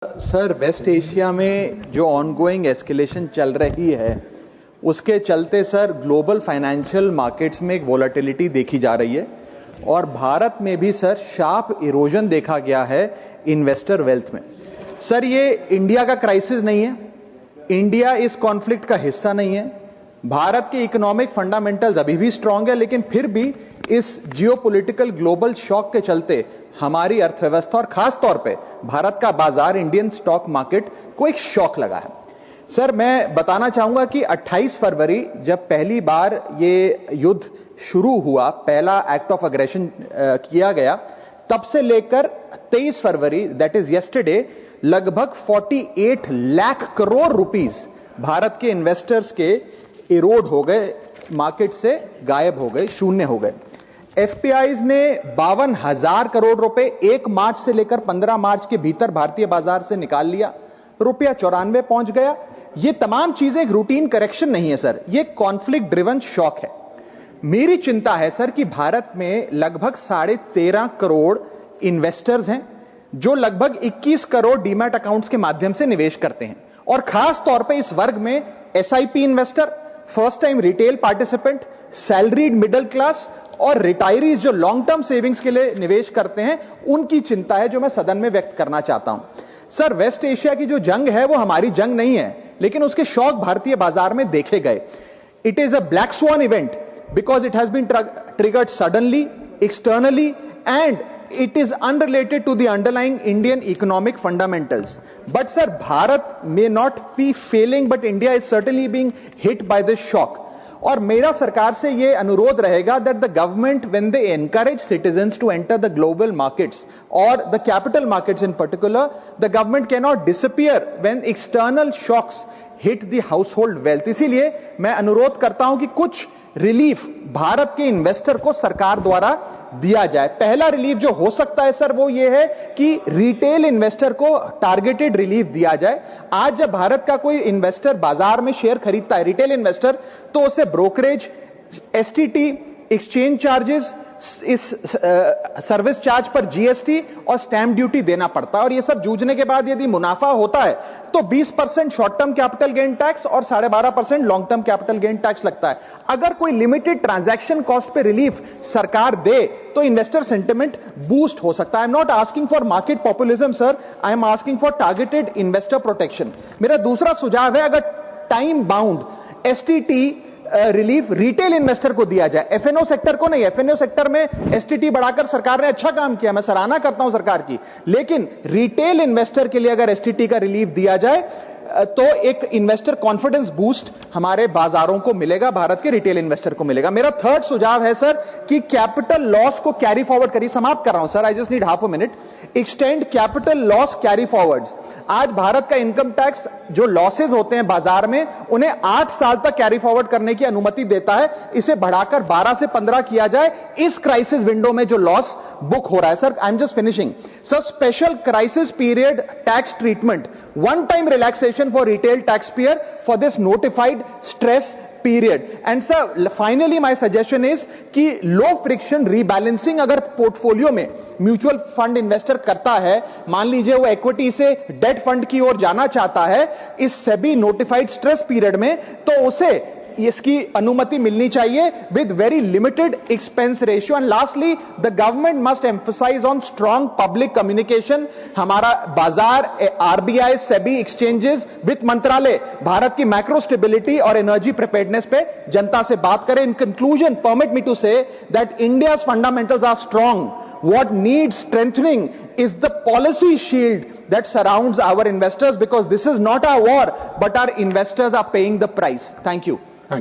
Sir, waste Asia में जो ongoing escalation चल रही है उसके चलते सर ग्लोबल फाइनेंशियल मार्केट्स में एक वोलेटिलिटी देखी जा रही है और भारत में भी सर शार्प इरोजन देखा गया है इन्वेस्टर वेल्थ में। सर, ये इंडिया का क्राइसिस नहीं है, इंडिया इस कॉन्फ्लिक्ट का हिस्सा नहीं है, भारत के इकोनॉमिक फंडामेंटल्स अभी भी स्ट्रांग है, लेकिन फिर भी इस जियोपॉलिटिकल ग्लोबल शॉक के चलते हमारी अर्थव्यवस्था और खास तौर पे भारत का बाजार, इंडियन स्टॉक मार्केट को एक शॉक लगा है। सर, मैं बताना चाहूंगा कि 28 फरवरी जब पहली बार ये युद्ध शुरू हुआ, पहला एक्ट ऑफ अग्रेशन किया गया, तब से लेकर 23 फरवरी दैट इज यस्टरडे लगभग 48 लाख करोड़ रुपीस भारत के इन्वेस्टर्स के इरोड हो गए, मार्केट से गायब हो गए, शून्य हो गए। एफपीआईज ने 52,000 करोड़ रुपए 1 मार्च से लेकर 15 मार्च के भीतर भारतीय बाजार से निकाल लिया, रुपया 94 पहुंच गया। ये तमाम चीजें एक रूटीन करेक्शन नहीं है सर, ये कॉन्फ्लिक्ट ड्रिवन शॉक है। मेरी चिंता है सर कि भारत में लगभग 13.5 करोड़ इन्वेस्टर्स हैं जो लगभग 21 करोड़ डीमैट अकाउंट्स के माध्यम से निवेश करते हैं, और खास तौर पे इस वर्ग में SIP investor, first time retail participant, salaried middle class और रिटायरीज जो लॉन्ग टर्म सेविंग्स के लिए निवेश करते हैं, उनकी चिंता है जो मैं सदन में व्यक्त करना चाहता हूं। सर, वेस्ट एशिया की जो जंग है वो हमारी जंग नहीं है, लेकिन उसके शॉक भारतीय बाजार में देखे गए। It is a black swan event because it has been triggered suddenly, externally, and it is unrelated to the underlying Indian economic fundamentals. But sir, Bharat may not be failing, but India is certainly being hit by this shock. और मेरा सरकार से ये अनुरोध रहेगा that the government, when they encourage citizens to enter the global markets or the capital markets in particular, the government cannot disappear when external shocks hit the household wealth. इसीलिए मैं अनुरोध करता हूं कि कुछ रिलीफ भारत के इन्वेस्टर को सरकार द्वारा दिया जाए। पहला रिलीफ जो हो सकता है सर वो ये है कि रिटेल इन्वेस्टर को टारगेटेड रिलीफ दिया जाए। आज जब भारत का कोई इन्वेस्टर बाजार में शेयर खरीदता है, रिटेल इन्वेस्टर, तो उसे ब्रोकरेज, एसटीटी, एक्सचेंज चार्जेस, इस सर्विस चार्ज पर जीएसटी और स्टैंप ड्यूटी देना पड़ता है, और ये सब जूझने के बाद यदि मुनाफा होता है तो 20% short term capital gain tax और 12.5% long term capital gain tax लगता है। अगर कोई लिमिटेड ट्रांजैक्शन कॉस्ट पे रिलीफ सरकार दे तो इन्वेस्टर सेंटिमेंट बूस्ट हो सकता है। I am not asking for market populism sir, I am asking for targeted investor protection. मेरा दूसरा सुझाव है, अगर time bound STT relief retail investor को दिया जाए, एफएनओ सेक्टर को नहीं। एफएनओ सेक्टर में एसटीटी बढ़ाकर सरकार ने अच्छा काम किया, मैं सराहना करता हूं सरकार की, लेकिन रिटेल इन्वेस्टर के लिए अगर एसटीटी का रिलीफ दिया जाए तो एक इन्वेस्टर कॉन्फिडेंस बूस्ट हमारे बाजारों को मिलेगा, भारत के रिटेल इन्वेस्टर को मिलेगा। मेरा थर्ड सुझाव है सर कि कैपिटल लॉस को कैरी फॉरवर्ड करिए। समाप्त कर रहा हूं sir, I just need half a minute. Extend capital loss carry forwards. आज भारत का इनकम टैक्स जो लॉसेज होते हैं बाजार में, उन्हें 8 साल तक कैरी फॉरवर्ड करने की अनुमति देता है। इसे बढ़ाकर 12 से 15 किया जाए इस क्राइसिस विंडो में जो लॉस बुक हो रहा है। Sir, I am just finishing. Sir, special crisis period tax treatment, one time relaxation for retail taxpayer for this notified stress period. And sir, finally my suggestion is कि low friction rebalancing अगर portfolio में mutual fund investor करता है, मान लीजिए वो equity से date fund की ओर जाना चाहता है इस सेबी नोटिफाइड स्ट्रेस पीरियड में, तो उसे इसकी अनुमति मिलनी चाहिए with very limited expense ratio. And lastly, the government must emphasise on strong public communication. हमारा बाजार, आरबीआई, सेबी, एक्सचेंजेस, वित्त मंत्रालय भारत की मैक्रो स्टेबिलिटी और एनर्जी प्रिपेयर्डनेस पे जनता से बात करें। In conclusion, permit me to say that India's fundamentals are strong. What needs strengthening is the policy shield that surrounds our investors, because this is not our war, but our investors are paying the price. Thank you.